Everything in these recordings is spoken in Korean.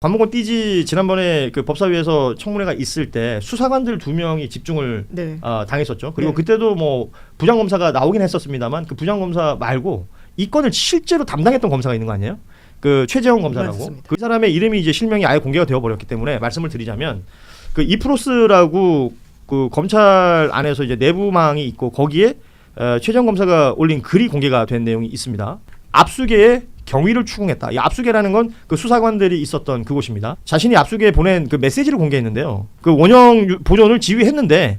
관목원 띠지 지난번에 그 법사위에서 청문회가 있을 때 수사관들 2명이 집중을 당했었죠. 그리고 그때도 뭐 부장검사가 나오긴 했었습니다만 그 부장검사 말고 이 건을 실제로 담당했던 검사가 있는 거 아니에요? 그 최재형 검사라고. 맞습니다. 그 사람의 이름이 이제 실명이 아예 공개가 되어 버렸기 때문에 말씀을 드리자면 그 이프로스라고 그 검찰 안에서 이제 내부망이 있고 거기에 최재형 검사가 올린 글이 공개가 된 내용이 있습니다. 압수계에 경위를 추궁했다. 이 압수계라는 건 그 수사관들이 있었던 그곳입니다. 자신이 압수계에 보낸 그 메시지를 공개했는데요. 그 원형 보존을 지휘했는데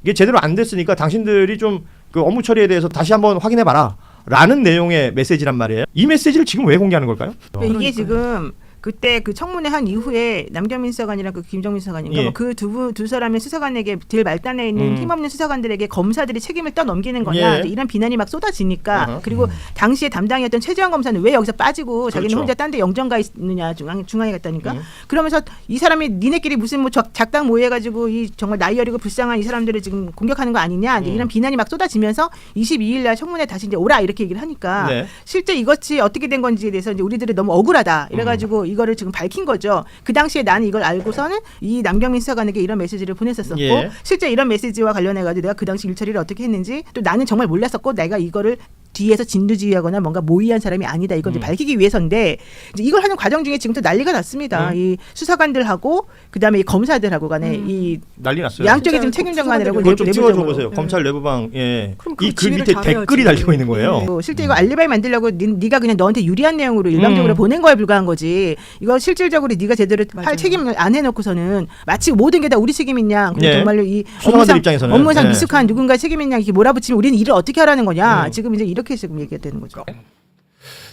이게 제대로 안 됐으니까 당신들이 좀 그 업무 처리에 대해서 다시 한번 확인해봐라. 라는 내용의 메시지란 말이에요. 이 메시지를 지금 왜 공개하는 걸까요? 이게 지금 그때 그 청문회 한 이후에 남경민 수사관이랑 그 김정민 수사관인가 예. 그 두 사람의 수사관에게 딜 말단에 있는 힘없는 수사관들에게 검사들이 책임을 떠넘기는 거냐 예. 이런 비난이 막 쏟아지니까 그리고 당시에 담당이었던 최재형 검사는 왜 여기서 빠지고 자기는 그렇죠. 혼자 딴 데 영정 가 있느냐 중앙에 갔다니까 그러면서 이 사람이 니네끼리 무슨 뭐 작당 모여가지고 이 정말 나이 어리고 불쌍한 이 사람들을 지금 공격하는 거 아니냐 이제 이런 비난이 막 쏟아지면서 22일 날 청문회 다시 이제 오라 이렇게 얘기를 하니까 네. 실제 이것이 어떻게 된 건지에 대해서 이제 우리들이 너무 억울하다 이래가지고 이거를 지금 밝힌 거죠. 그 당시에 나는 이걸 알고서는 이 남경민 수사관에게 이런 메시지를 보냈었었고 예. 실제 이런 메시지와 관련해가지고 내가 그 당시 일처리를 어떻게 했는지 또 나는 정말 몰랐었고 내가 이거를 뒤에서 진두지휘하거나 뭔가 모의한 사람이 아니다. 이걸 이제 밝히기 위해서인데 이제 이걸 하는 과정 중에 지금 또 난리가 났습니다. 이 수사관들하고 그다음에 이 검사들하고 간에 이 난리 났어요. 양쪽에 지금 책임 전가내라고 그걸 좀 찍어줘 내부적으로. 보세요. 검찰 내부방 그럼 그 이 글 지위를 밑에 잘해야지. 댓글이 달리고 있는 거예요. 실제 이거 알리바이 만들려고 네가 그냥 너한테 유리한 내용으로 일방적으로 보낸 거에 불과한 거지. 이거 실질적으로 네가 제대로 할 책임을 안 해놓고서는 마치 모든 게 다 우리 책임이냐. 그리고 예. 정말로 이 수사관들 입장에서는. 업무상 예. 미숙한 누군가의 책임이냐 이렇게 몰아붙이면 우리는 일을 어떻게 하라는 거냐. 지금 이제 이렇게 지금 얘기가 되는 거죠.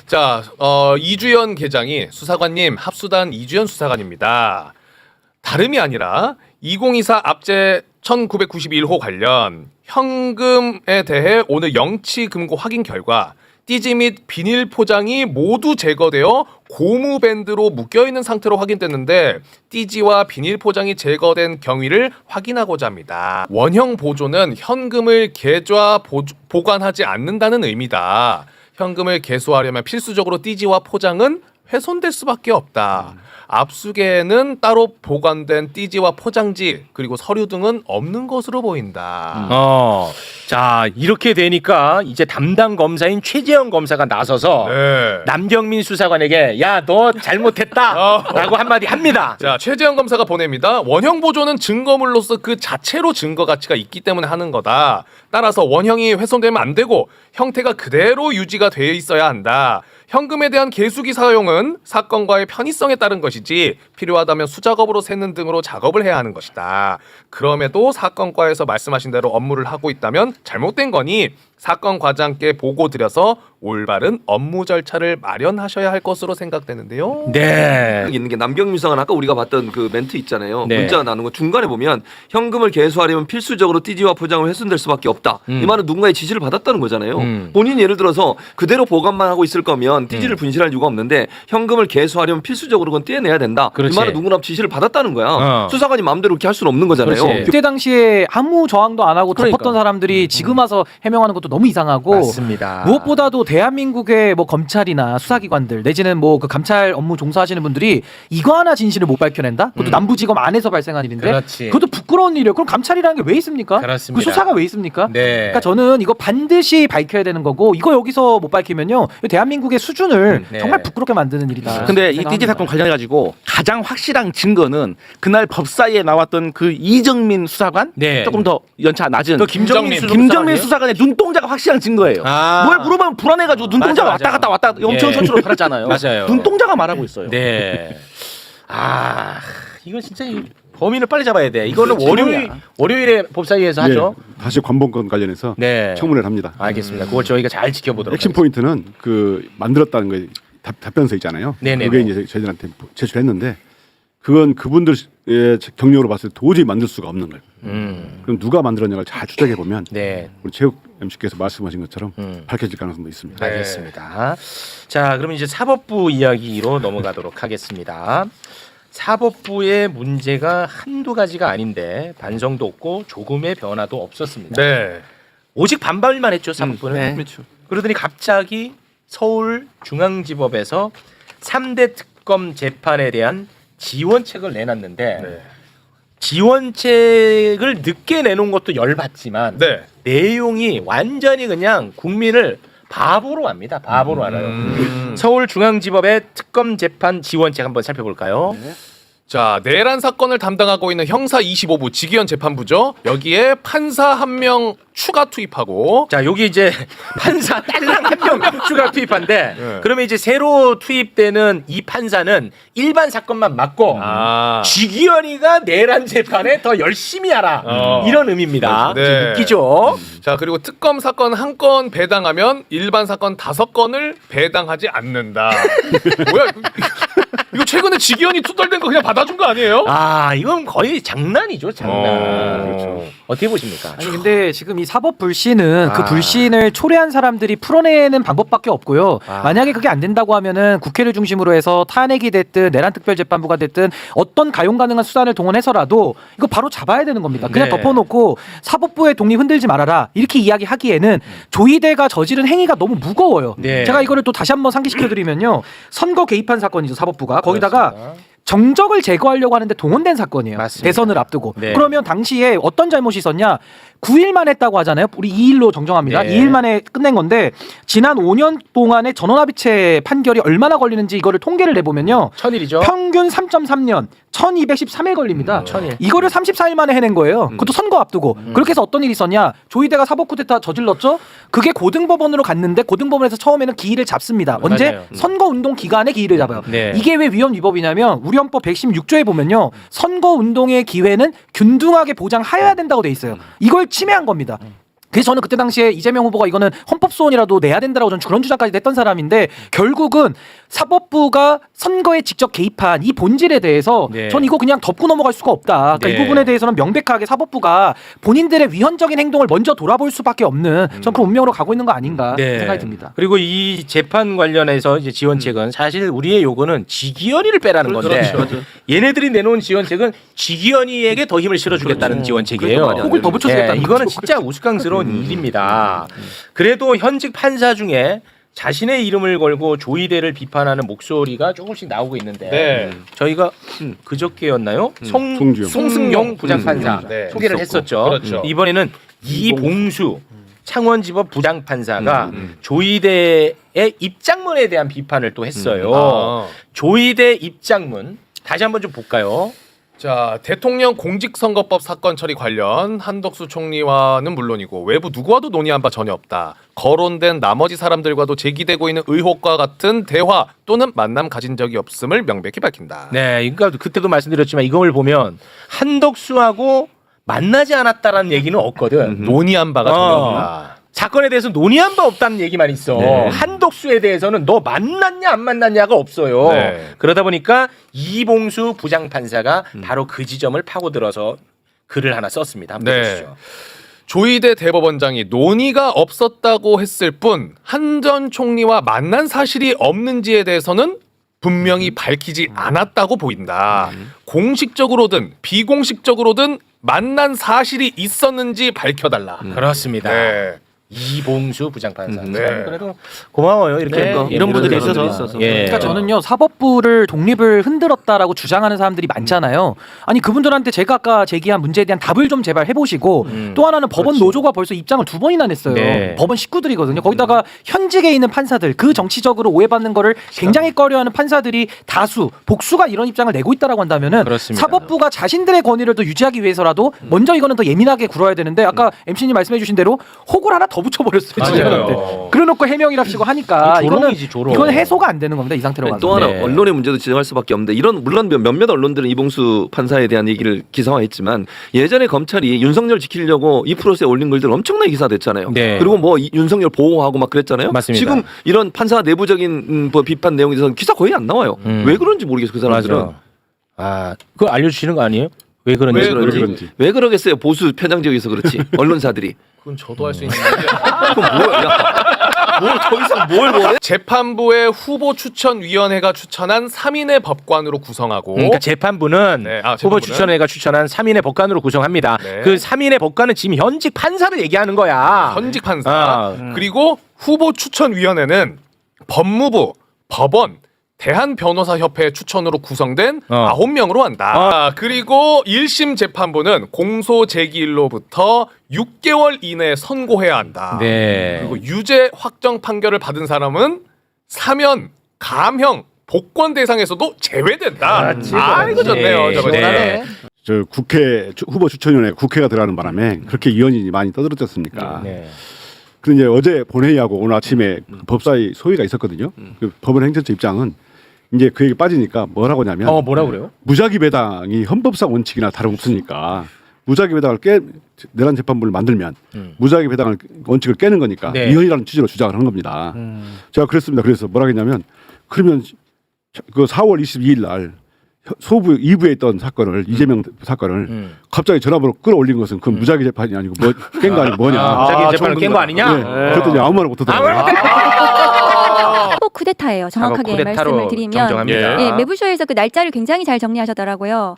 자, 이주연 계장이 수사관님 합수단 이주연 수사관입니다. 다름이 아니라 2024 압제 1991호 관련 현금에 대해 오늘 영치 금고 확인 결과 띠지 및 비닐 포장이 모두 제거되어 고무밴드로 묶여있는 상태로 확인됐는데 띠지와 비닐 포장이 제거된 경위를 확인하고자 합니다. 원형 보존은 현금을 계좌 보관하지 않는다는 의미다. 현금을 개수하려면 필수적으로 띠지와 포장은 훼손될 수밖에 없다. 압수계에는 따로 보관된 띠지와 포장지 그리고 서류 등은 없는 것으로 보인다. 자 이렇게 되니까 이제 담당 검사인 최재형 검사가 나서서 네. 남경민 수사관에게 야 너 잘못했다라고 한마디 합니다. 자, 최재형 검사가 보냅니다. 원형 보존은 증거물로서 그 자체로 증거 가치가 있기 때문에 하는 거다. 따라서 원형이 훼손되면 안 되고 형태가 그대로 유지가 돼 있어야 한다. 현금에 대한 개수기 사용은 사건과의 편의성에 따른 것이지 필요하다면 수작업으로 세는 등으로 작업을 해야 하는 것이다. 그럼에도 사건과에서 말씀하신 대로 업무를 하고 있다면 잘못된 거니 사건 과장께 보고 드려서 올바른 업무 절차를 마련하셔야 할 것으로 생각되는데요. 네. 있는 게 남경민 수사관 아까 우리가 봤던 그 멘트 있잖아요. 네. 문자 나누는 거 중간에 보면 현금을 개수하려면 필수적으로 띠지와 포장을 훼손될 수밖에 없다. 이 말은 누군가의 지시를 받았다는 거잖아요. 본인이 예를 들어서 그대로 보관만 하고 있을 거면 띠지를 분실할 이유가 없는데 현금을 개수하려면 필수적으로 그건 떼내야 된다. 그렇지. 이 말은 누구나 지시를 받았다는 거야. 어. 수사관이 마음대로 그렇게 할 수는 없는 거잖아요. 그렇지. 그때 당시에 아무 저항도 안 하고 그러니까. 덮었던 사람들이 지금 와서 해명하는 것도 너무 이상하고 맞습니다. 무엇보다도 대한민국의 뭐 검찰이나 수사기관들 내지는 뭐 그 감찰 업무 종사하시는 분들이 이거 하나 진실을 못 밝혀낸다? 그것도 남부지검 안에서 발생한 일인데 그렇지. 그것도 부끄러운 일이에요. 그럼 감찰이라는 게 왜 있습니까? 그렇습니다. 그 수사가 왜 있습니까? 네. 그러니까 저는 이거 반드시 밝혀야 되는 거고 이거 여기서 못 밝히면요 대한민국의 수준을 네. 정말 부끄럽게 만드는 일이다. 근데 이 생각합니다. 띠지 사건 관련해가지고 가장 확실한 증거는 그날 법사위에 나왔던 그 이정민 수사관 네. 조금 더 연차 낮은 또 김정민 김정민 수사관의 눈동자가 확실한 증거예요. 아. 뭘 물어보면 불안해가지고 눈동자가 맞아, 왔다 갔다 영천 예. 선수로 팔았잖아요. 맞아요. 눈동자가 말하고 있어요. 네. 아, 이거 진짜 이 범인을 빨리 잡아야 돼. 이거는 월요일에 법사위에서 하죠. 예, 다시 관본권 관련해서 네. 청문회를 합니다. 알겠습니다. 그걸 저희가 잘 지켜보도록 핵심 하겠습니다. 포인트는 그 만들었다는 거 답변서 있잖아요. 네네네. 그게 이제 저희들한테 제출했는데 그건 그분들의 경력으로 봤을 때 도저히 만들 수가 없는 거예요. 그럼 누가 만들었냐를 잘 추적해 보면 네. 우리 체육 MC께서 말씀하신 것처럼 밝혀질 가능성도 있습니다. 알겠습니다. 자, 그럼 이제 사법부 이야기로 넘어가도록 하겠습니다. 사법부의 문제가 한두 가지가 아닌데 반성도 없고 조금의 변화도 없었습니다. 네. 오직 반발만 했죠, 사법부는. 그렇죠. 그러더니 갑자기 서울중앙지법에서 3대 특검 재판에 대한 지원책을 내놨는데 네. 지원책을 늦게 내놓은 것도 열받지만 네. 내용이 완전히 그냥 국민을 바보로 합니다. 바보로 알아요. 서울중앙지법의 특검 재판 지원책 한번 살펴볼까요? 자, 내란 사건을 담당하고 있는 형사 25부 지기현 재판부죠. 여기에 판사 1명 추가 투입하고 자, 여기 이제 판사 딸랑 한 명 추가 투입한데 네. 그러면 이제 새로 투입되는 이 판사는 일반 사건만 맡고 지기현이가 내란 재판에 더 열심히 하라 이런 의미입니다. 네. 지금 웃기죠? 자, 그리고 특검 사건 한 건 배당하면 일반 사건 5건을 배당하지 않는다. 뭐야? 이거 최근에 지기현이 투덜댄 거 그냥 받아준 거 아니에요? 아, 이건 거의 장난이죠, 장난. 그렇죠. 어떻게 보십니까? 아니 근데 지금 이 사법 불신은 그 아. 불신을 초래한 사람들이 풀어내는 방법밖에 없고요. 아. 만약에 그게 안 된다고 하면은 국회를 중심으로 해서 탄핵이 됐든 내란 특별재판부가 됐든 어떤 가용 가능한 수단을 동원해서라도 이거 바로 잡아야 되는 겁니다. 그냥 네. 덮어놓고 사법부의 독립 흔들지 말아라 이렇게 이야기하기에는 조희대가 저지른 행위가 너무 무거워요. 네. 제가 이거를 또 다시 한번 상기시켜드리면요. 선거 개입한 사건이죠 사법부가. 거기다가 그렇습니다. 정적을 제거하려고 하는데 동원된 사건이에요. 맞습니다. 대선을 앞두고. 네. 그러면 당시에 어떤 잘못이 있었냐? 9일만 했다고 하잖아요. 우리 2일로 정정합니다. 네. 2일 만에 끝낸 건데 지난 5년 동안의 전원합의체 판결이 얼마나 걸리는지 이거를 통계를 내보면요. 1000일이죠. 평균 3.3년, 1213일 걸립니다. 1000일. 이거를 34일 만에 해낸 거예요. 그것도 선거 앞두고. 그렇게 해서 어떤 일이 있었냐? 조희대가 사법 쿠데타 저질렀죠. 그게 고등법원으로 갔는데 고등법원에서 처음에는 기일을 잡습니다. 언제? 맞아요. 선거 운동 기간에 기일을 잡아요. 네. 이게 왜 위헌 위법이냐면 우리 헌법 116조에 보면요. 선거 운동의 기회는 균등하게 보장하여야 된다고 돼 있어요. 이걸 침해한 겁니다. 그래서 저는 그때 당시에 이재명 후보가 이거는 헌법소원이라도 내야 된다라고 저는 그런 주장까지 냈던 사람인데 결국은 사법부가 선거에 직접 개입한 이 본질에 대해서 네. 전 이거 그냥 덮고 넘어갈 수가 없다. 그러니까 네. 이 부분에 대해서는 명백하게 사법부가 본인들의 위헌적인 행동을 먼저 돌아볼 수밖에 없는 전 그런 운명으로 가고 있는 거 아닌가 네. 생각이 듭니다. 그리고 이 재판 관련해서 이제 지원책은 사실 우리의 요구는 지기현이를 빼라는 건데 얘네들이 내놓은 지원책은 지기현이에게 더 힘을 실어주겠다는 지원책이에요. 그러니까 말이 안 혹을 더 붙여주겠다는 이거는 거죠. 진짜 우스꽝스러운 일입니다. 그래도 현직 판사 중에 자신의 이름을 걸고 조희대를 비판하는 목소리가 조금씩 나오고 있는데 네. 저희가 그저께였나요? 송주영. 송승용 부장판사 네. 소개를 했었죠. 그렇죠. 이번에는 이봉수 창원지법 부장판사가 조희대의 입장문에 대한 비판을 또 했어요. 아. 조희대 입장문 다시 한번 좀 볼까요? 자, 대통령 공직선거법 사건 처리 관련 한덕수 총리와는 물론이고 외부 누구와도 논의한 바 전혀 없다. 거론된 나머지 사람들과도 제기되고 있는 의혹과 같은 대화 또는 만남 가진 적이 없음을 명백히 밝힌다. 네, 그러니까 그때도 말씀드렸지만 이걸 보면 한덕수하고 만나지 않았다라는 얘기는 없거든. 논의한 바가 전혀 없다. 사건에 대해서 논의한 바 없다는 얘기만 있어. 네. 한덕수에 대해서는 너 만났냐 안 만났냐가 없어요. 네. 그러다 보니까 이봉수 부장판사가 바로 그 지점을 파고들어서 글을 하나 썼습니다. 한번 네. 보시죠. 조희대 대법원장이 논의가 없었다고 했을 뿐 한 전 총리와 만난 사실이 없는지에 대해서는 분명히 밝히지 않았다고 보인다. 공식적으로든 비공식적으로든 만난 사실이 있었는지 밝혀달라. 그렇습니다. 네. 이봉수 부장판사. 네. 참 그래도 고마워요. 이렇게 그러니까. 이런 분들이 이런 있어서. 분들이 있어서. 예. 그러니까 저는요 사법부를 독립을 흔들었다라고 주장하는 사람들이 많잖아요. 아니 그분들한테 제가 아까 제기한 문제에 대한 답을 좀 제발 해보시고 또 하나는 법원 노조가 벌써 입장을 2번이나 냈어요. 네. 법원 식구들이거든요. 거기다가 현직에 있는 판사들 그 정치적으로 오해받는 거를 굉장히 꺼려하는 판사들이 다수 복수가 이런 입장을 내고 있다라고 한다면은 그렇습니다. 사법부가 자신들의 권위를 더 유지하기 위해서라도 먼저 이거는 더 예민하게 굴어야 되는데 아까 MC님 말씀해주신 대로 혹을 하나 더 붙여버렸어요. 진짜. 맞아요. 그래놓고 해명이랍시고 하니까 조롱이지, 조롱. 이거는 해소가 안 되는 겁니다. 이 상태로 가서. 또 하나 네. 언론의 문제도 지적할 수밖에 없는데 이런 물론 몇몇 언론들은 이봉수 판사에 대한 얘기를 기사화했지만 예전에 검찰이 윤석열 지키려고 이 프로스에 올린 글들 엄청나게 기사됐잖아요. 네. 그리고 뭐 윤석열 보호하고 막 그랬잖아요. 맞습니다. 지금 이런 판사 내부적인 뭐 비판 내용에 대해서 기사 거의 안 나와요. 왜 그런지 모르겠어요. 그 사람들은. 맞아. 아, 그거 알려주시는 거 아니에요? 왜 그런지. 왜 그런지. 그런지. 왜 그러겠어요? 보수 편향 지역에서 그렇지. 언론사들이. 그건 저도 할 수 있는 얘기야. 그럼 뭘더 이상 뭘 원해? 재판부의 후보 추천위원회가 추천한 3인의 법관으로 구성하고 그러니까 재판부는 네, 후보 재판부는? 추천회가 추천한 3인의 법관으로 구성합니다. 네. 그 3인의 법관은 지금 현직 판사를 얘기하는 거야. 현직 판사 아. 그리고 후보 추천위원회는 법무부, 법원, 대한변호사협회 추천으로 구성된 9명으로 한다. 그리고 1심 재판부는 공소 제기일로부터 6개월 이내에 선고해야 한다. 네. 그리고 유죄 확정 판결을 받은 사람은 사면, 감형, 복권 대상에서도 제외된다. 이거 좋네요. 저거. 네. 저 국회 후보 추천위원회 국회가 들어가는 바람에 그렇게 의원이 많이 떠들었었습니까? 네. 그런데 이제 어제 본회의하고 오늘 아침에 법사위 소위가 있었거든요. 그 법원 행정처 입장은 이제 그 얘기 빠지니까 뭐라고 하냐면 뭐라 그래요? 무작위 배당이 헌법상 원칙이나 다름없으니까 무작위 배당을 내란 재판부를 만들면 무작위 배당을 원칙을 깨는 거니까 네. 위헌이라는 취지로 주장을 한 겁니다. 제가 그랬습니다. 그래서 뭐라 했냐면 그러면 그 4월 22일 날 소부 2부에 있던 사건을 이재명 사건을 갑자기 전화번호 끌어올린 것은 그건 무작위 재판이 아니고 뭐 깬 거 아니고 뭐냐. 무작위 재판을 깬 거 아니냐? 네. 그랬더니 아무 말 못하더라고요. 사법 쿠데타예요. 정확하게 쿠데타로 말씀을 드리면. 정정합니다. 예, 매부쇼에서 그 날짜를 굉장히 잘 정리하셨더라고요.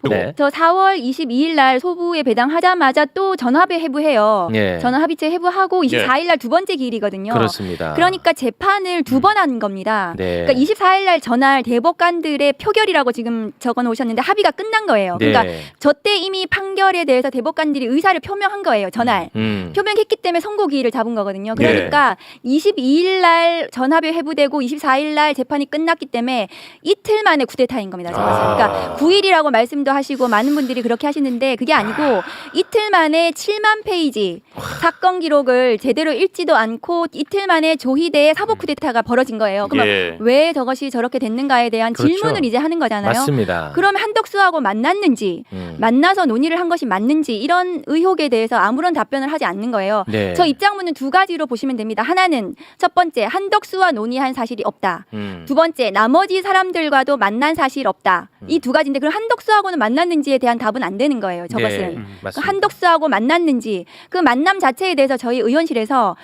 네. 저 4월 22일 날 소부에 배당하자마자 또 전합의 해부해요. 예. 전합합의체 해부하고 24일 날 두 번째 기일이거든요. 그렇습니다. 그러니까 재판을 두 번 하는 겁니다. 네. 그러니까 24일 날 전할 대법관들의 표결이라고 지금 적어 놓으셨는데 합의가 끝난 거예요. 네. 그러니까 저때 이미 판결에 대해서 대법관들이 의사를 표명한 거예요. 전날. 표명했기 때문에 선고 기일을 잡은 거거든요. 그러니까 22일 날 전합이 회부되고 24일 날 재판이 끝났기 때문에 이틀 만에 쿠데타인 겁니다. 그러니까 9일이라고 말씀도 하시고 많은 분들이 그렇게 하시는데 그게 아니고 이틀 만에 7만 페이지 사건 기록을 제대로 읽지도 않고 이틀 만에 조희대의 사법 쿠데타가 벌어진 거예요. 그러면 왜 저것이 저렇게 됐는가에 대한 그렇죠. 질문을 이제 하는 거잖아요. 맞습니다. 그러면 한덕수하고 만났는지 만나서 논의를 한 것이 맞는지 이런 의혹에 대해서 아무런 답변을 하지 않는 거예요. 네. 저 입장문은 두 가지로 보시면 됩니다. 하나는 첫 번째 한덕수와 논의한 사실이 없다. 두 번째 나머지 사람들과도 만난 사실 없다. 이 두 가지인데 그럼 한덕수하고는 만났는지에 대한 답은 안 되는 거예요. 저것은. 네, 맞습니다. 한덕수하고 만났는지 그 만남 자체에 대해서 저희 의원실에서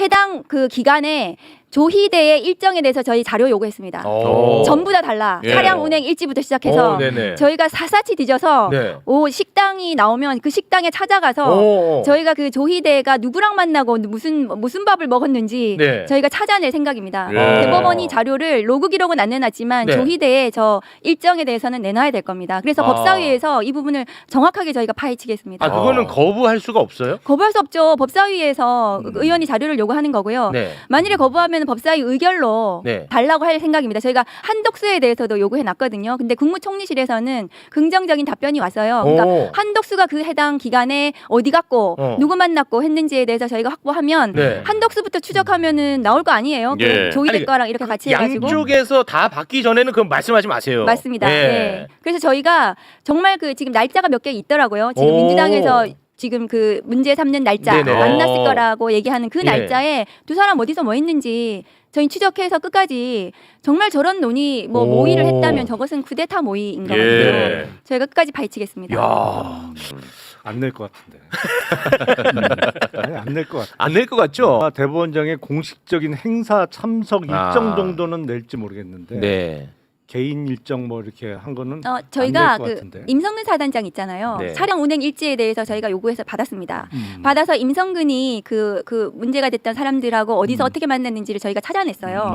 해당 그 기간에 조희대의 일정에 대해서 저희 자료 요구했습니다. 전부 다 달라. 예. 차량 운행 일지부터 시작해서 네네. 저희가 사사치 뒤져서 네. 식당이 나오면 그 식당에 찾아가서 저희가 그 조희대가 누구랑 만나고 무슨 밥을 먹었는지 네. 저희가 찾아낼 생각입니다. 예. 대법원이 자료를 로그 기록은 안 내놨지만 네. 조희대의 저 일정에 대해서는 내놔야 될 겁니다. 그래서 법사위에서 이 부분을 정확하게 저희가 파헤치겠습니다. 그거는 거부할 수가 없어요? 거부할 수 없죠. 법사위에서 의원이 자료를 요구하는 거고요. 네. 만일에 거부하면 법사위 의결로 네. 달라고 할 생각입니다. 저희가 한덕수에 대해서도 요구해 놨거든요. 근데 국무총리실에서는 긍정적인 답변이 왔어요. 그러니까 한덕수가 그 해당 기간에 어디 갔고 누구 만났고 했는지에 대해서 저희가 확보하면 네. 한덕수부터 추적하면은 나올 거 아니에요. 예. 그 조희대 아니, 거랑 이렇게 같이 해가지고. 양쪽에서 다 받기 전에는 그건 말씀하지 마세요. 맞습니다. 네. 네. 그래서 저희가 정말 그 지금 날짜가 몇 개 있더라고요. 지금 오. 민주당에서 지금 그 문제 삼는 날짜 네네. 만났을 거라고 얘기하는 그 예. 날짜에 두 사람 어디서 뭐 했는지 저희 추적해서 끝까지 정말 저런 논의 뭐 오. 모의를 했다면 저것은 쿠데타 모의인 것 예. 같아요. 저희가 끝까지 파헤치겠습니다. 안 낼 것 같은데. 안 낼 것 같아. 안 낼 것 같죠? 대법원장의 공식적인 행사 참석 일정 아. 정도는 낼지 모르겠는데 네. 개인 일정 뭐 이렇게 한 거는 저희가 안낼것 그 같은데. 임성근 사단장 있잖아요. 네. 차량 운행 일지에 대해서 저희가 요구해서 받았습니다. 받아서 임성근이 그 문제가 됐던 사람들하고 어디서 어떻게 만났는지를 저희가 찾아냈어요.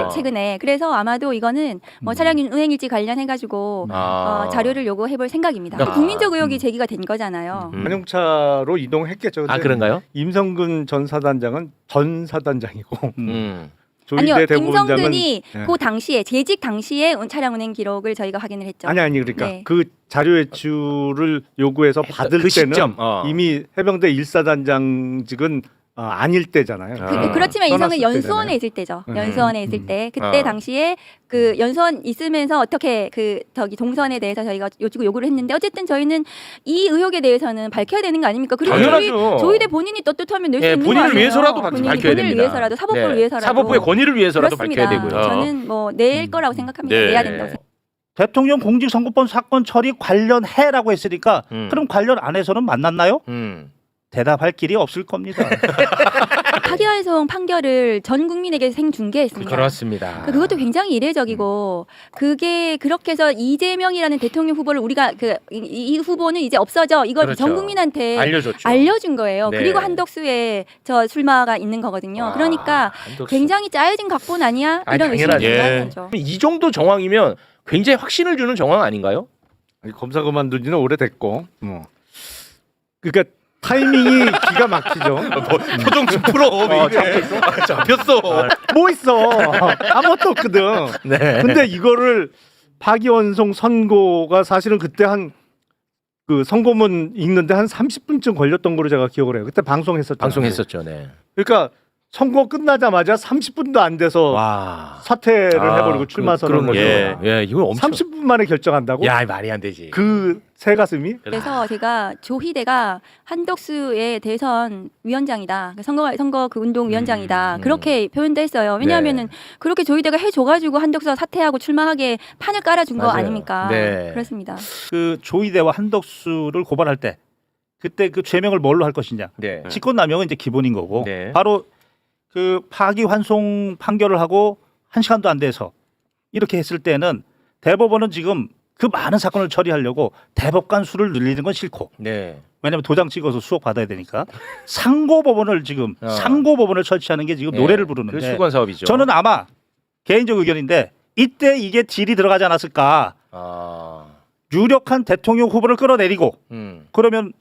그 최근에. 그래서 아마도 이거는 뭐 차량 운행 일지 관련해 가지고 자료를 요구해볼 생각입니다. 그러니까- 국민적 의혹이 제기가 된 거잖아요. 관용차로 이동했겠죠. 근데 그런가요? 임성근 전 사단장은 전 사단장이고 아니요, 조희대 대법원장은 임성근이 예. 그 당시에 재직 당시에 차량 운행 기록을 저희가 확인을 했죠. 아니 그러니까 네. 그 자료 외출을 요구해서 받을 그 때는 시점. 이미 해병대 1사단장직은 아닐 때잖아요. 그렇지만 떠났을 이성은 연수원에 때잖아요. 있을 때죠. 음. 연수원에 있을 때 그때 당시에 그 연수원 있으면서 어떻게 그 저기 동선에 대해서 저희가 요구를 했는데 어쨌든 저희는 이 의혹에 대해서는 밝혀야 되는 거 아닙니까? 그리고 당연하죠. 조희대 본인이 떳떳하면 낼 수 예, 있는 거 본인을 아니에요? 위해서라도 본인이 밝혀야 본인을 됩니다. 위해서라도 사법부를 네. 위해서라도 사법부의 권위를 위해서라도 그렇습니다. 밝혀야 되고요. 저는 뭐 낼 거라고 생각합니다. 네. 내야 된다고 생각합니다. 대통령 공직선거법 사건 처리 관련해라고 했으니까 그럼 관련 안 해서는 만났나요? 대답할 길이 없을 겁니다. 파기환송 판결을 전 국민에게 생중계했습니다. 그렇습니다. 그것도 굉장히 이례적이고 그게 그렇게 해서 이재명이라는 대통령 후보를 우리가 이 후보는 이제 없어져 이걸 그렇죠. 전 국민한테 알려줬죠. 알려준 거예요. 네. 그리고 한덕수의 저 출마가 있는 거거든요. 와, 그러니까 한덕수. 굉장히 짜여진 각본 아니야? 이런 의심이 당연하죠. 들어요. 이 정도 정황이면 굉장히 확신을 주는 정황 아닌가요? 아니, 검사 그만둔 지는 오래됐고 그러니까 타이밍이 기가 막히죠. 표정 좀 풀어. 왜 이래? 잡혔어. 뭐 있어. 아무것도 없거든. 네. 근데 이거를 파기환송 선고가 사실은 그때 한 그 선고문 읽는데 한 30분쯤 걸렸던 거로 제가 기억을 해요. 그때 방송했었죠. 방송했었죠. 네. 그러니까 선고 끝나자마자 30분도 안 돼서 와. 사퇴를 해버리고 출마 선언을 그런 거죠. 거죠. 예, 이거 엄청. 30분 만에 결정한다고? 야, 말이 안 되지. 그 새가슴이? 그래서 제가 조희대가 한덕수의 대선 위원장이다. 선거 그 운동 위원장이다. 그렇게 표현도 했어요. 왜냐하면은 그렇게 조희대가 해줘가지고 한덕수가 사퇴하고 출마하게 판을 깔아준 거 맞아요. 아닙니까? 네. 그렇습니다. 그 조희대와 한덕수를 고발할 때 그때 그 죄명을 뭘로 할 것이냐. 네. 직권남용은 이제 기본인 거고 네. 바로 그 파기환송 판결을 하고 1시간도 안 돼서 이렇게 했을 때는 대법원은 지금 그 많은 사건을 처리하려고 대법관 수를 늘리는 건 싫고 네. 왜냐하면 도장 찍어서 수억 받아야 되니까 상고법원을 지금 상고법원을 설치하는 게 지금 네. 노래를 그 부르는데 수건 사업이죠. 저는 아마 개인적 의견인데 이때 이게 딜이 들어가지 않았을까. 유력한 대통령 후보를 끌어내리고 그러면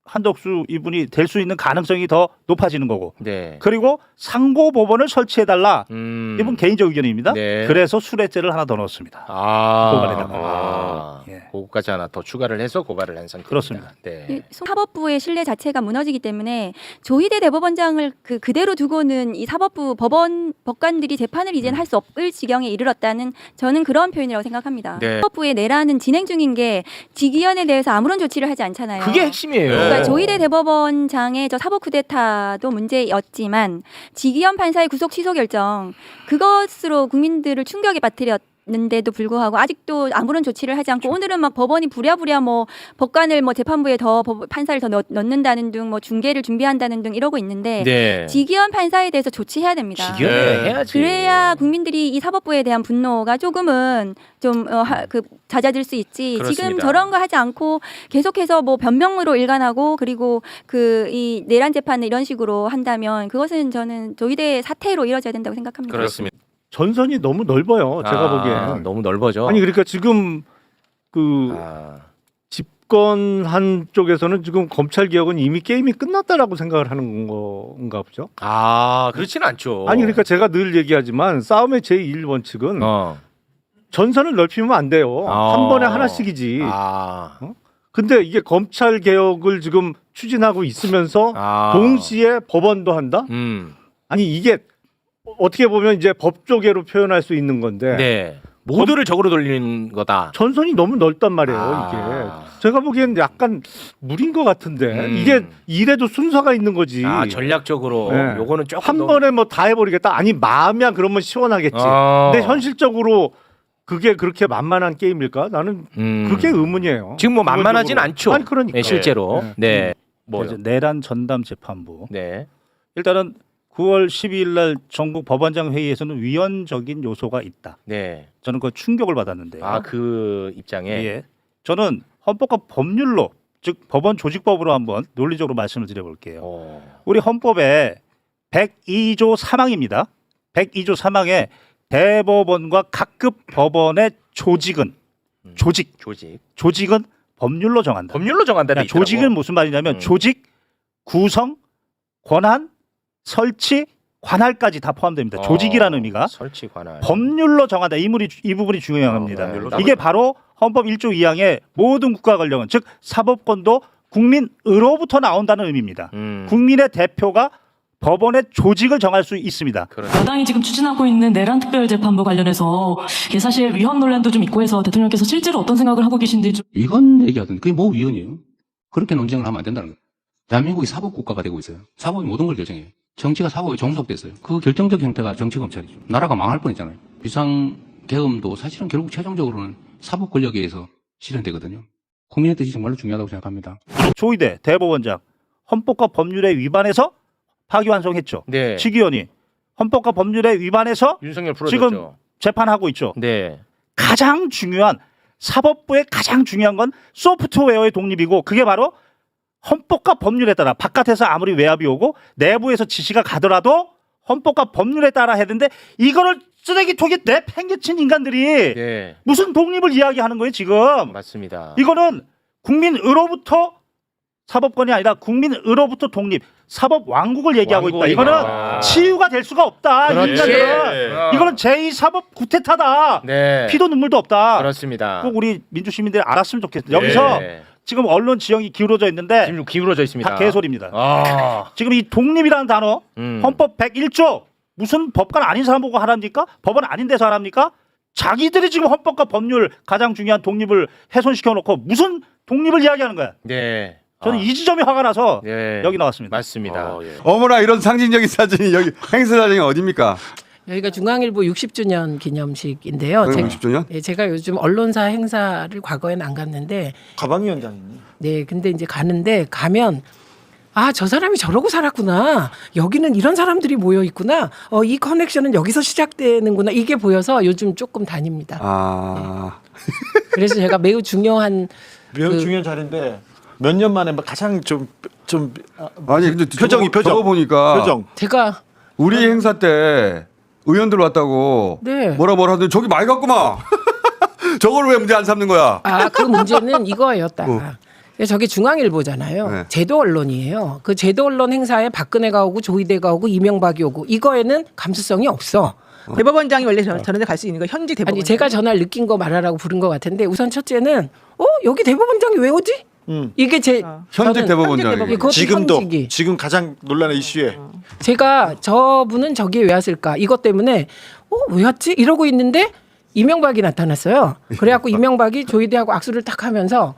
한덕수 이분이 될 수 있는 가능성이 더 높아지는 거고. 네. 그리고 상고법원을 설치해달라. 이분 개인적 의견입니다. 네. 그래서 수뢰죄를 하나 더 넣었습니다. 고발에다가. 예. 그거까지 하나 더 추가를 해서 고발을 한 상태입니다. 그렇습니다. 네. 사법부의 신뢰 자체가 무너지기 때문에 조희대 대법원장을 그대로 두고는 이 사법부 법관들이 재판을 이제는 할 수 없을 지경에 이르렀다는 저는 그런 표현이라고 생각합니다. 네. 사법부의 내란은 진행 중인 게 직위원에 대해서 아무런 조치를 하지 않잖아요. 그게 핵심이에요. 그러니까 조희대 대법원장의 저 사법 쿠데타도 문제였지만 직위원 판사의 구속 취소 결정 그것으로 국민들을 충격에 빠뜨렸는데도 불구하고 아직도 아무런 조치를 하지 않고 오늘은 막 법원이 부랴부랴 뭐 법관을 뭐 재판부에 더 판사를 더 넣는다는 등 뭐 중계를 준비한다는 등 이러고 있는데 네. 직위원 판사에 대해서 조치해야 됩니다. 직위원을 해야지. 그래야 국민들이 이 사법부에 대한 분노가 조금은 좀 잦아들 수 있지. 그렇습니다. 지금 저런 거 하지 않고 계속해서 뭐 변명으로 일관하고 그리고 그 이 내란 재판을 이런 식으로 한다면 그것은 저는 조희대 사태로 이뤄져야 된다고 생각합니다. 그렇습니다. 전선이 너무 넓어요. 제가 보기에는. 너무 넓어져. 아니 그러니까 지금 그 집권한 쪽에서는 지금 검찰 개혁은 이미 게임이 끝났다라고 생각을 하는 건가 보죠. 그렇지는 않죠. 아니 그러니까 제가 늘 얘기하지만 싸움의 제1원칙은 전선을 넓히면 안 돼요. 한 번에 하나씩이지. 근데 이게 검찰 개혁을 지금 추진하고 있으면서 동시에 법원도 한다? 아니 이게 어떻게 보면 이제 법조계로 표현할 수 있는 건데 네. 모두를 적으로 돌리는 거다. 전선이 너무 넓단 말이에요. 이게 제가 보기엔 약간 무리인 것 같은데 이게 이래도 순서가 있는 거지. 전략적으로 네. 요거는 조금 한 번에 뭐 다 해버리겠다. 아니 마음이야 그러면 시원하겠지. 근데 현실적으로 그게 그렇게 만만한 게임일까? 나는 그게 의문이에요. 지금 뭐 만만하진 않죠. 아니 그러니까. 네, 실제로. 네. 이제 내란 전담 재판부. 네. 일단은 9월 12일 날 전국 법원장 회의에서는 위헌적인 요소가 있다. 네. 저는 그 충격을 받았는데요. 그 입장에. 예. 저는 헌법과 법률로 즉 법원 조직법으로 한번 논리적으로 말씀을 드려볼게요. 우리 헌법에 102조 3항입니다. 102조 3항에 대법원과 각급 법원의 조직은 조직은 법률로 정한다. 법률로 정한다는 그러니까 조직은 무슨 말이냐면 조직, 구성, 권한, 설치, 관할까지 다 포함됩니다. 조직이라는 의미가 설치 관할. 법률로 정한다. 이 부분이 중요합니다. 이게 바로 헌법 1조 2항의 모든 국가 권력은 즉 사법권도 국민으로부터 나온다는 의미입니다. 국민의 대표가 법원의 조직을 정할 수 있습니다. 여당이 지금 추진하고 있는 내란 특별재판부 관련해서 이게 사실 위헌 논란도 좀 있고 해서 대통령께서 실제로 어떤 생각을 하고 계신지 좀. 위헌 얘기하던데 그게 뭐 위헌이에요? 그렇게 논쟁을 하면 안 된다는 거예요. 대한민국이 사법국가가 되고 있어요. 사법이 모든 걸 결정해요. 정치가 사법에 종속됐어요. 그 결정적 형태가 정치검찰이죠. 나라가 망할 뻔했잖아요. 비상계엄도 사실은 결국 최종적으로는 사법 권력에 의해서 실현되거든요. 국민의 뜻이 정말로 중요하다고 생각합니다. 조희대 대법원장 헌법과 법률에 위반해서 파기환송했죠. 네. 직위원이 헌법과 법률에 위반해서 윤석열 풀어줬죠. 지금 재판하고 있죠. 네. 가장 중요한 사법부의 가장 중요한 건 소프트웨어의 독립이고 그게 바로 헌법과 법률에 따라 바깥에서 아무리 외압이 오고 내부에서 지시가 가더라도 헌법과 법률에 따라 해야 되는데 이거를 쓰레기통에 내팽개친 인간들이 네. 무슨 독립을 이야기하는 거예요 지금. 맞습니다. 이거는 국민으로부터 사법권이 아니라 국민으로부터 독립 사법 왕국을 얘기하고 있다. 이거는 치유가 될 수가 없다. 이 그렇지. 인간들은 이거는 제2사법 구태타다. 네. 피도 눈물도 없다. 그렇습니다. 꼭 우리 민주 시민들이 알았으면 좋겠어요. 여기서 네. 지금 언론 지형이 기울어져 있는데 지금 기울어져 있습니다. 다 개소리입니다. 아. 지금 이 독립이라는 단어 헌법 101조 무슨 법관 아닌 사람 보고 하랍니까? 법원 아닌 데서 하랍니까? 자기들이 지금 헌법과 법률 가장 중요한 독립을 훼손시켜 놓고 무슨 독립을 이야기하는 거야. 네. 저는 이 지점이 화가 나서 네. 여기 나왔습니다. 맞습니다. 어머나 이런 상징적인 사진이 여기 행사 사진이 어딥니까? 여기가 중앙일보 60주년 기념식인데요. 60주년? 네, 제가 요즘 언론사 행사를 과거에는 안 갔는데 가방위원장이니. 네, 근데 이제 가면 아, 저 사람이 저러고 살았구나. 여기는 이런 사람들이 모여 있구나. 이 커넥션은 여기서 시작되는구나. 이게 보여서 요즘 조금 다닙니다. 아. 네. 그래서 제가 매우 중요한 중요한 자리인데 몇 년 만에 가장 좀 아니 근데 표정 보니까 제가 우리 행사 때 의원들 왔다고 네. 뭐라 하더니 저기 많이 갔구만. 저걸 왜 문제 안 삼는 거야? 아, 그 문제는 이거였다. 저게 중앙일보잖아요. 네. 제도 언론이에요. 그 제도 언론 행사에 박근혜가 오고 조희대가 오고 이명박이 오고 이거에는 감수성이 없어. 대법원장이 원래 저런 데 갈 수 있는 거 현직 대법원장. 아니 제가 전화를 느낀 거 말하라고 부른 것 같은데 우선 첫째는 여기 대법원장이 왜 오지? 이게 제 현직 대법원장이 지금 가장 논란의 이슈에 제가 저분은 저기에 왜 왔을까 이것 때문에 왜 왔지 이러고 있는데 이명박이 나타났어요. 그래갖고 이명박이 조희대하고 악수를 딱 하면서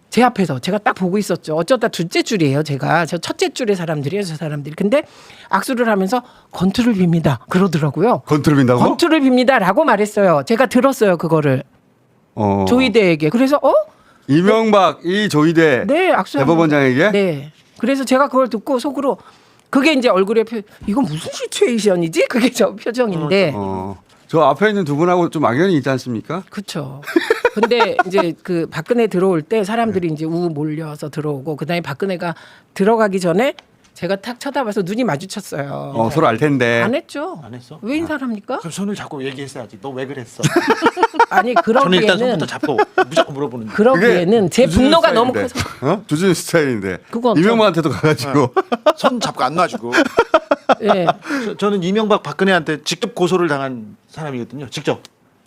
제 앞에서 제가 딱 보고 있었죠. 어쩌다 둘째 줄이에요. 제가 저 첫째 줄의 사람들이에요. 저 사람들이. 근데 악수를 하면서 건투를 빕니다. 그러더라고요. 건투를 빈다고? 건투를 빕니다라고 말했어요. 제가 들었어요. 그거를 조희대에게. 그래서 이명박 이 조희대 네, 악수하면서. 대법원장에게? 네. 그래서 제가 그걸 듣고 속으로 그게 이제 얼굴에 이건 무슨 시츄에이션이지? 그게 저 표정인데. 저 앞에 있는 두 분하고 좀 악연이 있지 않습니까? 그렇죠. 근데 이제 그 박근혜 들어올 때 사람들이 이제 우 몰려서 들어오고 그다음에 박근혜가 들어가기 전에 제가 탁 쳐다봐서 눈이 마주쳤어요. 서로 알 텐데. 안 했죠. 안 했어? 왜 인사합니까? 그럼 손을 잡고 얘기했어야지. 너 왜 그랬어? 아니 저는 일단 그러기에는 손부터 잡고 무조건 물어보는. 그러기에는 제 분노가 너무 커서. 주진우 스타일인데. 그건 이명박한테도 가가지고 손 잡고 안 놔주고. 네. 저는 이명박 박근혜한테 직접 고소를 당한 사람이거든요. 직접.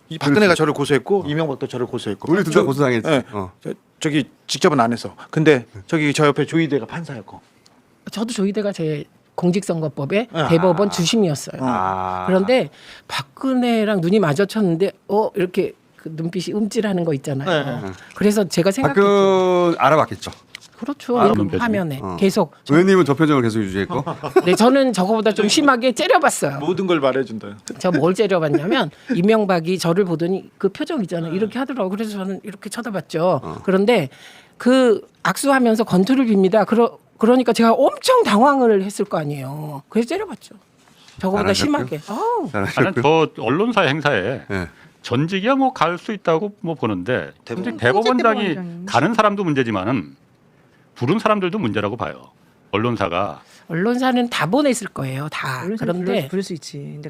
이 박근혜가 저를 고소했고 이명박도 저를 고소했고. 우리 둘 다 고소당했지. 네. 저기 직접은 안 했어. 근데 저기 저 옆에 조희대가 판사였고. 저도 조희대가 제 공직선거법의 대법원 주심이었어요. 그런데 박근혜랑 눈이 마주쳤는데 이렇게 그 눈빛이 움찔하는 거 있잖아요. 그래서 제가 생각했죠. 알아봤겠죠. 그렇죠. 화면에 계속. 의원님은 저 표정을 계속 유지했고. 네, 저는 저거보다 좀 심하게 째려봤어요. 모든 걸 말해준다. 저 뭘 째려봤냐면 이명박이 저를 보더니 그 표정 있잖아요. 이렇게 하더라고요. 그래서 저는 이렇게 쳐다봤죠. 그런데 그 악수하면서 건투를 빕니다. 그러니까 제가 엄청 당황을 했을 거 아니에요. 그래서 째려봤죠. 저거보다 심하게. 나는 저 언론사 행사에 전직이야 뭐 갈 수 있다고 뭐 보는데 대법원장이 가는 사람도 문제지만은 부른 사람들도 문제라고 봐요. 언론사는 다 보냈을 거예요. 다. 그런데 부를 수 있지. 근데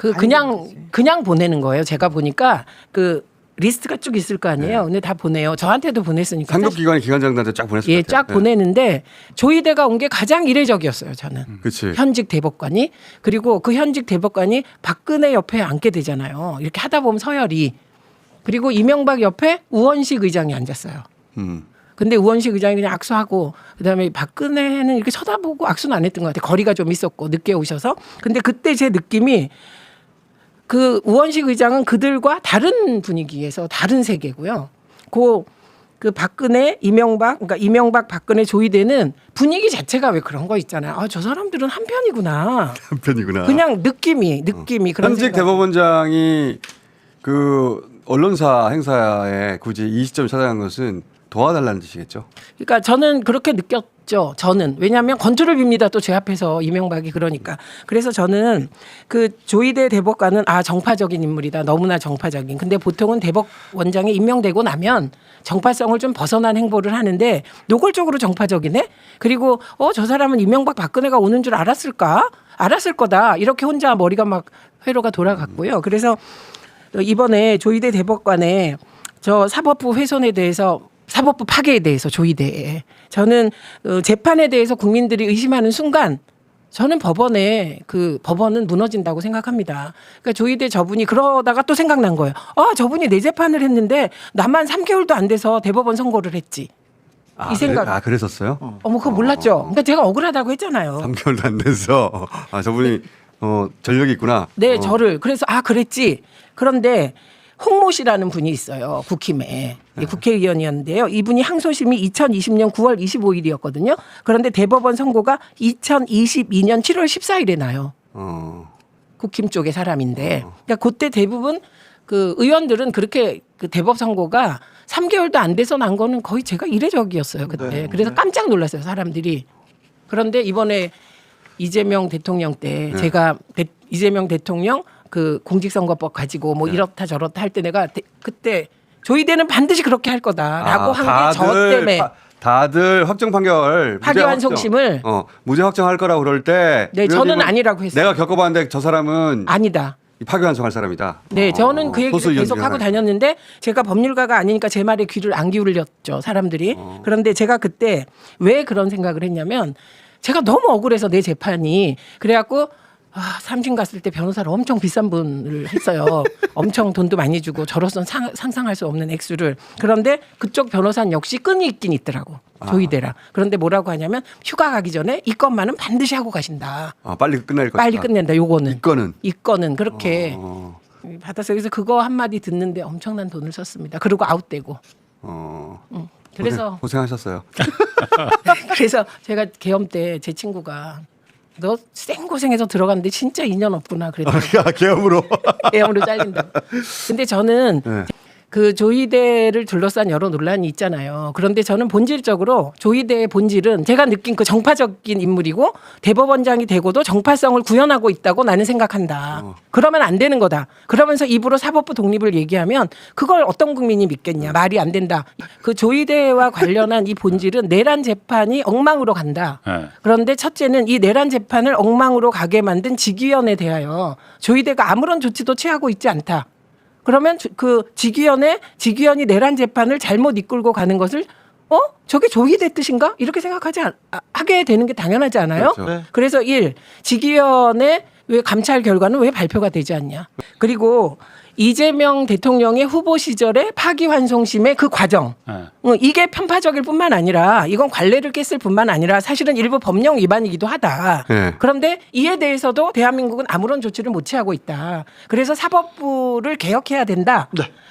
그냥 보내는 거예요. 제가 보니까 그 리스트가 쭉 있을 거 아니에요. 근데 다 보내요. 저한테도 보냈으니까. 상급기관의 기관장들한테 쫙 보냈을 것 쫙 보내는데 조희대가 온 게 가장 이례적이었어요. 저는. 그치. 현직 대법관이. 그리고 그 현직 대법관이 박근혜 옆에 앉게 되잖아요. 이렇게 하다 보면 서열이. 그리고 이명박 옆에 우원식 의장이 앉았어요. 근데 우원식 의장이 그냥 악수하고 그다음에 박근혜는 이렇게 쳐다보고 악수는 안 했던 것 같아요. 거리가 좀 있었고 늦게 오셔서. 근데 그때 제 느낌이 그 우원식 의장은 그들과 다른 분위기에서 다른 세계고요. 그 박근혜, 이명박, 그러니까 이명박, 박근혜, 조희대는 분위기 자체가 왜 그런 거 있잖아요. 저 사람들은 한 편이구나. 한 편이구나. 그냥 느낌이 그런. 현직 대법원장이 그 언론사 행사에 굳이 이 시점을 찾아간 것은 도와달라는 뜻이겠죠. 그러니까 저는 그렇게 느꼈. 없죠. 저는 왜냐하면 건투를 빕니다. 또 제 앞에서 이명박이 그러니까. 그래서 저는 그 조희대 대법관은 정파적인 인물이다. 너무나 정파적인. 근데 보통은 대법원장에 임명되고 나면 정파성을 좀 벗어난 행보를 하는데 노골적으로 정파적이네. 그리고 저 사람은 이명박 박근혜가 오는 줄 알았을까? 알았을 거다. 이렇게 혼자 머리가 막 회로가 돌아갔고요. 그래서 이번에 조희대 대법관의 저 사법부 훼손에 대해서 사법부 파괴에 대해서 조희대에 저는 재판에 대해서 국민들이 의심하는 순간 저는 법원은 무너진다고 생각합니다. 그러니까 조희대 저분이 그러다가 또 생각난 거예요. 저분이 내 재판을 했는데 나만 3개월도 안 돼서 대법원 선고를 했지. 이 생각. 그랬었어요? 그거 몰랐죠. 그러니까 제가 억울하다고 했잖아요. 3개월도 안 돼서 저분이 전력이 있구나. 네, 저를 그래서 그랬지. 그런데 홍모 씨라는 분이 있어요. 국힘에. 국회의원이었는데요. 이분이 항소심이 2020년 9월 25일이었거든요. 그런데 대법원 선고가 2022년 7월 14일에 나요. 국힘 쪽의 사람인데. 그러니까 그때 대부분 그 의원들은 그렇게 그 대법 선고가 3개월도 안 돼서 난 거는 거의 제가 이례적이었어요. 그때. 네. 그래서 깜짝 놀랐어요. 사람들이. 그런데 이번에 이재명 대통령 때 제가 이재명 대통령 그 공직선거법 가지고 뭐 이렇다 저렇다 할 때 내가 그때 조희대는 반드시 그렇게 할 거다라고 한 게 저 때문에 다들 확정 판결 파기환송심을 무죄 확정할 거라고 그럴 때 네, 저는 아니라고 했어요. 내가 겪어봤는데 저 사람은 아니다. 파기환송할 사람이다. 네, 저는 그 얘기를 계속 하고 다녔는데 제가 법률가가 아니니까 제 말에 귀를 안 기울였죠, 사람들이. 그런데 제가 그때 왜 그런 생각을 했냐면 제가 너무 억울해서 내 재판이 그래갖고 삼진 갔을 때 변호사를 엄청 비싼 분을 했어요. 엄청 돈도 많이 주고 저로서는 상상할 수 없는 액수를. 그런데 그쪽 변호사는 역시 끈이 있긴 있더라고. 조희대라. 그런데 뭐라고 하냐면 휴가 가기 전에 이 건만은 반드시 하고 가신다. 빨리 끝낼 거다. 빨리 끝낸다. 요거는. 이 건은 그렇게 받았어요. 그래서 그거 한마디 듣는데 엄청난 돈을 썼습니다. 그리고 아웃되고. 그래서 고생하셨어요. 그래서 제가 계엄 때 제 친구가 너 생고생해서 들어갔는데 진짜 인연 없구나 그랬더니 계엄으로 계엄으로 잘린다고. 근데 저는 그 조희대를 둘러싼 여러 논란이 있잖아요. 그런데 저는 본질적으로 조희대의 본질은 제가 느낀 그 정파적인 인물이고 대법원장이 되고도 정파성을 구현하고 있다고 나는 생각한다. 그러면 안 되는 거다. 그러면서 입으로 사법부 독립을 얘기하면 그걸 어떤 국민이 믿겠냐. 말이 안 된다. 그 조희대와 관련한 이 본질은 내란 재판이 엉망으로 간다. 그런데 첫째는 이 내란 재판을 엉망으로 가게 만든 직위원에 대하여 조희대가 아무런 조치도 취하고 있지 않다. 그러면 그 직위원이 내란 재판을 잘못 이끌고 가는 것을 저게 조희대 뜻인가? 이렇게 하게 되는 게 당연하지 않아요? 그렇죠. 네. 그래서 직위원의 왜 감찰 결과는 왜 발표가 되지 않냐? 그리고 이재명 대통령의 후보 시절에 파기환송심의 그 과정 이게 편파적일 뿐만 아니라 이건 관례를 깼을 뿐만 아니라 사실은 일부 법령 위반이기도 하다. 그런데 이에 대해서도 대한민국은 아무런 조치를 못 취하고 있다. 그래서 사법부를 개혁해야 된다.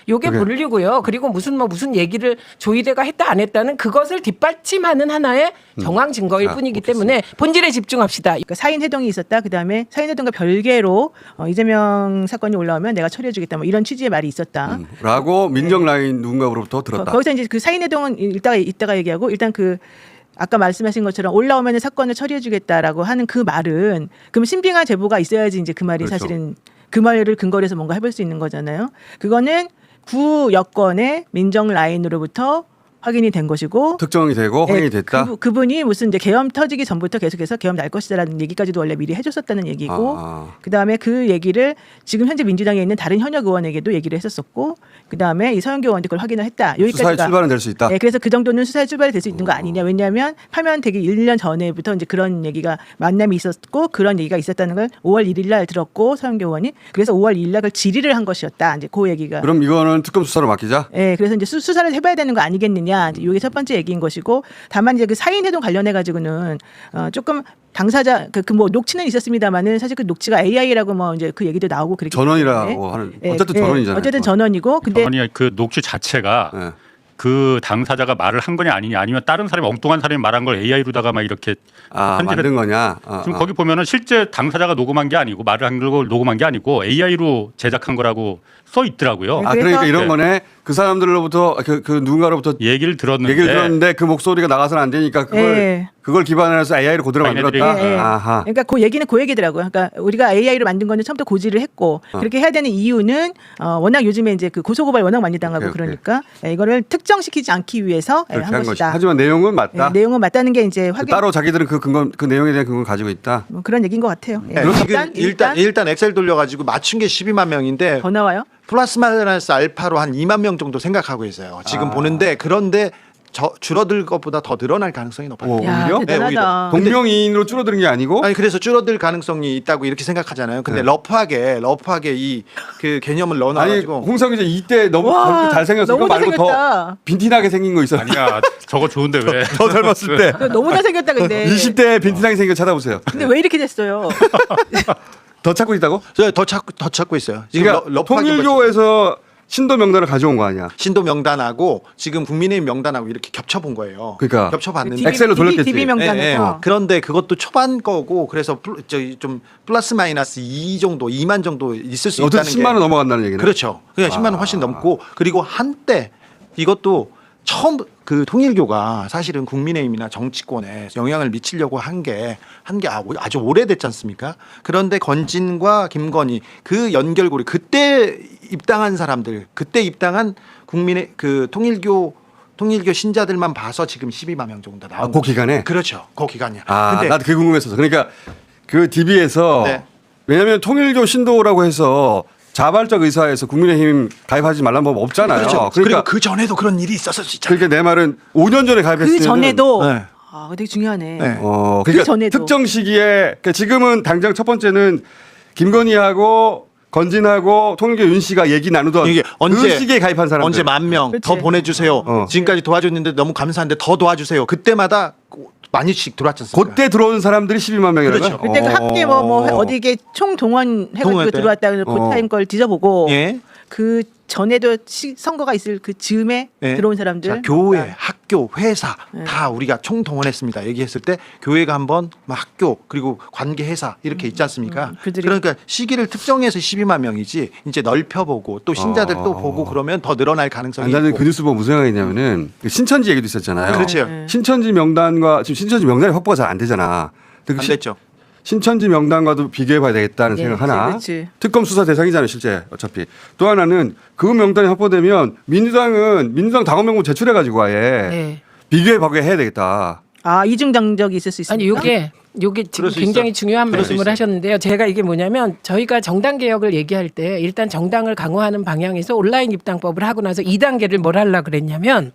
요게 분류고요. 그리고 무슨 얘기를 조희대가 했다 안 했다는 그것을 뒷받침하는 하나의 정황 증거일 뿐이기 때문에 본질에 집중합시다. 그러니까 사인 해동이 있었다. 그다음에 사인 해동과 별개로 이재명 사건이 올라오면 내가 처리해주겠다. 뭐 이런 취지의 말이 있었다. 라고 민정 라인 누군가로부터 들었다. 거기서 이제 그 사인 해동은 이따가 얘기하고 일단 그 아까 말씀하신 것처럼 올라오면 사건을 처리해주겠다라고 하는 그 말은 그럼 신빙한 제보가 있어야지 이제 그 말이 그렇죠. 사실은 그 말을 근거로 해서 뭔가 해볼 수 있는 거잖아요. 그거는 구 여권의 민정 라인으로부터 확인이 된 것이고 특정이 되고 확인이 됐다. 그분이 무슨 이제 계엄 터지기 전부터 계속해서 계엄 날 것이다라는 얘기까지도 원래 미리 해줬었다는 얘기고 그다음에 그 얘기를 지금 현재 민주당에 있는 다른 현역 의원에게도 얘기를 했었었고 그다음에 이 서영교 의원도 그걸 확인을 했다. 여기까지가 수사의 출발은 될 수 있다. 네, 그래서 그 정도는 수사의 출발이 될 수 있는 거 아니냐. 왜냐하면 파면 되기 1년 전에부터 이제 그런 얘기가 만남이 있었고 그런 얘기가 있었다는 걸 5월 1일 날 들었고 서영교 의원이 그래서 5월 2일 날 그걸 질의를 한 것이었다. 이제 그 얘기가. 그럼 이거는 특검 수사로 맡기자. 네, 그래서 이제 수사를 해봐야 되는 거 아니겠느냐. 이게 첫 번째 얘기인 것이고 다만 이제 그 사인 해동 관련해 가지고는 조금 당사자 그 뭐 녹취는 있었습니다만은 사실 그 녹취가 AI라고 뭐 이제 그 얘기도 나오고 그랬기 전원이라고 하는 어쨌든 전원이잖아요. 어쨌든 전원이고 근데 전원이 그 녹취 자체가 그 당사자가 말을 한 거냐 아니냐 아니면 다른 사람이 엉뚱한 사람이 말한 걸 AI로다가 막 이렇게 만든 거냐. 지금 거기 보면은 실제 당사자가 녹음한 게 아니고 말을 한 걸 녹음한 게 아니고 AI로 제작한 거라고 써 있더라고요. 그러니까 이런 거네. 그 사람들로부터 그 누군가로부터 얘기를 들었는데 그 목소리가 나가서는 안 되니까 그걸 그걸 기반으로 해서 AI를 그대로 만들었다. 예, 예. 아하. 그러니까 그 얘기는 그 얘기더라고요. 그러니까 우리가 AI로 만든 거는 처음부터 고지를 했고 그렇게 해야 되는 이유는 워낙 요즘에 이제 그 고소고발 워낙 많이 당하고 오케이. 그러니까 이거를 특정시키지 않기 위해서 그렇게 한 한 것이. 것이다. 하지만 내용은 맞다. 내용은 맞다는 게 이제 확인. 따로 자기들은 그 내용에 대한 근거를 가지고 있다. 뭐 그런 얘기인 것 같아요. 예. 일단 엑셀 돌려가지고 맞춘 게 12만 명인데 더 나와요? 플러스 마이너스 알파로 한 2만 명 정도 생각하고 있어요. 지금 보는데 그런데 줄어들 것보다 더 늘어날 가능성이 높아요. 야, 대단하다. 동명이인으로 줄어드는 게 아니고? 아니 그래서 줄어들 가능성이 있다고 이렇게 생각하잖아요. 근데 러프하게 이 그 개념을 넣어놔가지고. 아니 홍성 기자 이때 너무 와, 잘생겼어. 너무 그거 말고 잘생겼다. 더 빈티나게 생긴 거 있어. 아니야 저거 좋은데 왜? 더 젊었을 때. 너무 잘생겼다 근데. 20대 빈티나게 생긴 거 찾아보세요. 근데 왜 이렇게 됐어요? 더 찾고 있다고? 더 찾고 있어요. 지금 그러니까 통일교에서 신도 명단을 가져온 거 아니야? 신도 명단하고 지금 국민의힘 명단하고 이렇게 겹쳐본 거예요. 그러니까 겹쳐봤는데 엑셀로 돌렸겠지. DB 명단에서. 그런데 그것도 초반 거고 그래서 좀 플러스 마이너스 2 정도, 2만 정도 있을 수 있다는 게. 10만 원 넘어간다는 얘기네. 그렇죠. 그냥 10만 원 훨씬 넘고 그리고 한때 이것도 처음 그 통일교가 사실은 국민의힘이나 정치권에 영향을 미치려고 한 게 아주 오래됐지 않습니까? 그런데 건진과 김건희 그 연결고리 그때 입당한 사람들, 그때 입당한 국민의 그 통일교 신자들만 봐서 지금 12만 명 정도 나온 그 기간에? 그렇죠. 그 기간이야. 근데 나도 그게 궁금했어서. 그러니까 그 DB에서 왜냐하면 통일교 신도라고 해서 자발적 의사에서 국민의힘 가입하지 말라는 법 없잖아요. 그렇죠. 그리고 그 전에도 그런 일이 있었을 수 있잖아요. 그러니까 내 말은 5년 전에 가입했으면 그 전에도 되게 중요하네. 그러니까 그 전에도. 특정 시기에 그러니까 지금은 당장 첫 번째는 김건희하고 건진하고 통일교 윤 씨가 얘기 나누던 이게 그 시기에 가입한 사람들 언제 10,000명 더 보내주세요. 지금까지 도와줬는데 너무 감사한데 더 도와주세요. 그때마다 많이씩 들어왔지 않습니까? 그때 들어온 사람들이 12만 명이라고요? 그렇죠. 그때 그 합계 어디게 총 동원해가지고 동원할 때. 들어왔다 그 타임 걸 뒤져보고 예. 그 전에도 선거가 있을 그 즈음에 들어온 사람들. 자, 교회, 학교, 회사 다 우리가 총동원했습니다. 얘기했을 때 교회가 한번 학교 그리고 관계 회사 이렇게 있지 않습니까? 그러니까 시기를 특정해서 12만 명이지 이제 넓혀보고 또 신자들 또 보고 그러면 더 늘어날 가능성이 나는 있고. 그 뉴스 보고 무슨 생각이냐면은 신천지 얘기도 있었잖아요. 그렇죠. 신천지 명단과 지금 신천지 명단이 확보가 잘 안 되잖아. 안 됐죠. 신천지 명단과도 비교해봐야 되겠다는 생각 하나. 그렇지. 특검 수사 대상이잖아요, 실제 어차피. 또 하나는 그 명단이 확보되면 민주당 당원명부 제출해가지고 아예 비교해보게 해야 되겠다. 이중 당적이 있을 수 있습니까? 아니 요게 지금 굉장히 중요한 말씀을 하셨는데요. 제가 이게 뭐냐면 저희가 정당 개혁을 얘기할 때 일단 정당을 강화하는 방향에서 온라인 입당법을 하고 나서 2단계를 뭘 하려고 그랬냐면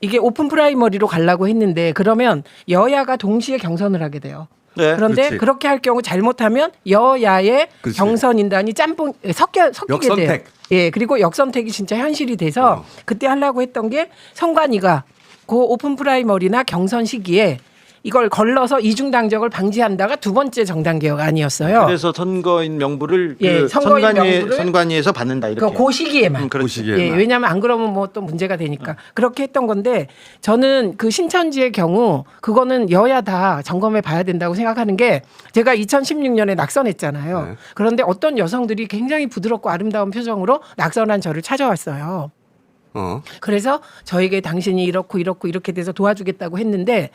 이게 오픈 프라이머리로 가려고 했는데 그러면 여야가 동시에 경선을 하게 돼요. 그런데 그렇지. 그렇게 할 경우 잘못하면 여야의 그렇지. 경선 인단이 섞이게 역선택. 돼요. 예, 그리고 역선택이 진짜 현실이 돼서 그때 하려고 했던 게 선관위가 그 오픈 프라이머리나 경선 시기에 이걸 걸러서 이중 당적을 방지한다가 두 번째 정당 개혁 아니었어요. 그래서 선거인 명부를 예, 선거인 명부를 선관위에서 받는다 이렇게. 그 시기에만. 그렇지. 예, 왜냐하면 안 그러면 뭐 또 문제가 되니까 그렇게 했던 건데 저는 그 신천지의 경우 그거는 여야 다 점검해 봐야 된다고 생각하는 게 제가 2016년에 낙선했잖아요. 그런데 어떤 여성들이 굉장히 부드럽고 아름다운 표정으로 낙선한 저를 찾아왔어요. 그래서 저에게 당신이 이렇게 돼서 도와주겠다고 했는데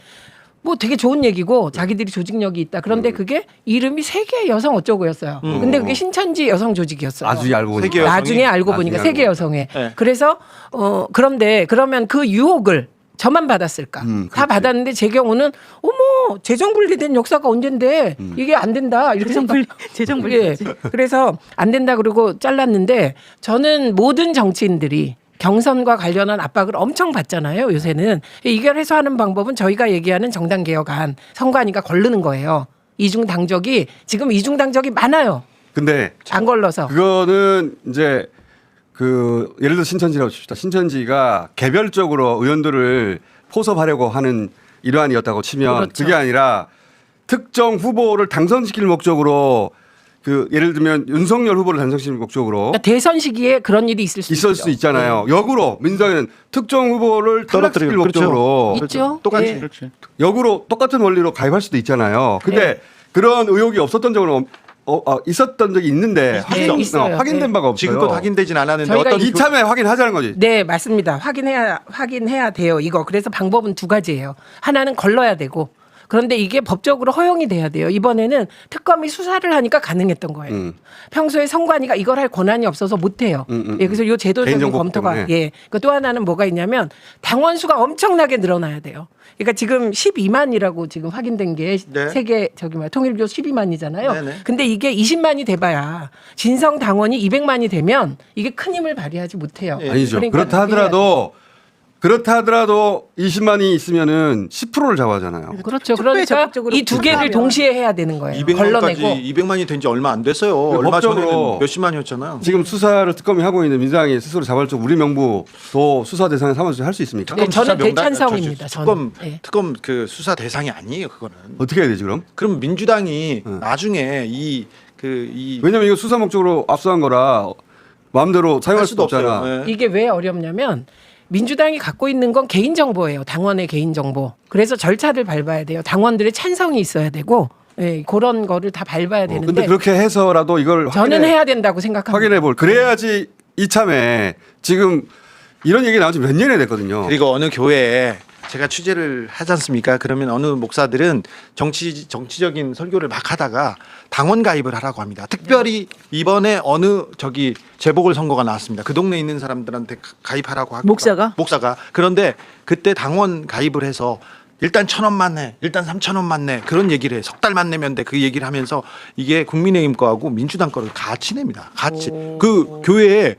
뭐 되게 좋은 얘기고 자기들이 조직력이 있다. 그런데 그게 이름이 세계 여성 어쩌고였어요. 근데 그게 신천지 여성 조직이었어요. 나중에 알고 보니까. 나중에 알고 보니까 세계 여성에. 그래서 그런데 그러면 그 유혹을 저만 받았을까? 다 받았는데 제 경우는 어머 재정분리된 역사가 언젠데 이게 안 된다 이렇게 재정분리. 예. 그래서 안 된다 그러고 잘랐는데 저는 모든 정치인들이 경선과 관련한 압박을 엄청 받잖아요. 요새는 이걸 해소하는 방법은 저희가 얘기하는 정당 개혁안 선관위가 걸르는 거예요. 이중 당적이 지금 이중 당적이 많아요. 근데 안 걸러서 그거는 이제 그 예를 들어 신천지라고 칩시다. 신천지가 개별적으로 의원들을 포섭하려고 하는 일환이었다고 치면 그렇죠. 그게 아니라 특정 후보를 당선시킬 목적으로 그 예를 들면 윤석열 후보를 당선시킬 목적으로 그러니까 대선 시기에 그런 일이 있을 수 있잖아요. 역으로 민주당은 특정 후보를 탈락시킬 목적으로 있죠. 똑같이 그렇지. 역으로 똑같은 원리로 가입할 수도 있잖아요. 근데 그런 의혹이 없었던 적은 있었던 적이 있는데 확인된 바가 없어요. 지금껏 확인되진 않았는데 저희가 어떤 이참에 확인하자는 거지. 네, 맞습니다. 확인해야 돼요. 이거. 그래서 방법은 두 가지예요. 하나는 걸러야 되고 그런데 이게 법적으로 허용이 돼야 돼요. 이번에는 특검이 수사를 하니까 가능했던 거예요. 평소에 선관위가 이걸 할 권한이 없어서 못 해요. 예, 그래서 이 제도적인 개인정보 검토가 때문에. 예. 또 하나는 뭐가 있냐면 당원 수가 엄청나게 늘어나야 돼요. 그러니까 지금 12만이라고 지금 확인된 게 네. 세계 통일교 12만이잖아요. 네네. 근데 이게 20만이 돼봐야 진성 당원이 200만이 되면 이게 큰 힘을 발휘하지 못해요. 아니죠. 그러니까 그렇다 하더라도 20만이 있으면은 10%를 잡아잖아요. 그렇죠. 그러니까 이 두 개를 동시에 해야 되는 거예요. 걸러내고 200만이 된 지 얼마 안 됐어요. 얼마 전에는 몇십만이었잖아요. 지금 수사를 특검이 하고 있는 민주당이 스스로 자발적 우리 명부도 수사 대상에 삼아서 할 수 있습니까? 네, 저는 대찬성입니다. 저는. 특검 그 수사 대상이 아니에요. 그거는. 어떻게 해야 되지 그럼? 그럼 민주당이 나중에 왜냐면 이거 수사 목적으로 압수한 거라 마음대로 사용할 수도 없잖아. 네. 이게 왜 어렵냐면 민주당이 갖고 있는 건 개인정보예요. 당원의 개인정보. 그래서 절차를 밟아야 돼요. 당원들의 찬성이 있어야 되고 예, 그런 거를 다 밟아야 되는데 근데 그렇게 해서라도 이걸 저는 해야 된다고 생각합니다. 확인해 볼. 그래야지 이참에 지금 이런 얘기 나온 지 몇 년이 됐거든요. 그리고 어느 교회에 제가 취재를 하지 않습니까? 그러면 어느 목사들은 정치적인 설교를 막 하다가 당원 가입을 하라고 합니다. 특별히 이번에 어느 재보궐 선거가 나왔습니다. 그 동네에 있는 사람들한테 가입하라고 하고 목사가 그런데 그때 당원 가입을 해서 일단 1,000원만 내, 일단 3,000원만 내 그런 얘기를 해. 석 달만 내면 돼. 그 얘기를 하면서 이게 국민의힘 거하고 민주당 거를 같이 냅니다. 같이 그 교회에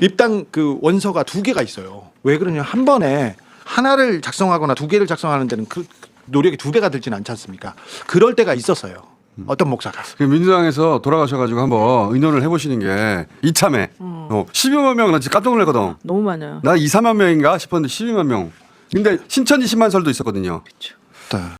입당 그 원서가 2개가 있어요. 왜 그러냐? 한 번에 하나를 작성하거나 2개를 작성하는 데는 그 노력이 2배가 들지는 않지 않습니까? 그럴 때가 있었어요. 어떤 목사가. 민주당에서 돌아가셔가지고 한번 의논을 해보시는 게 이참에 12만 명 나 진짜 깜짝 놀랐거든. 너무 많아요. 나 2, 3만 명인가 싶었는데 12만 명. 근데 신천지 10만 설도 있었거든요. 그렇죠.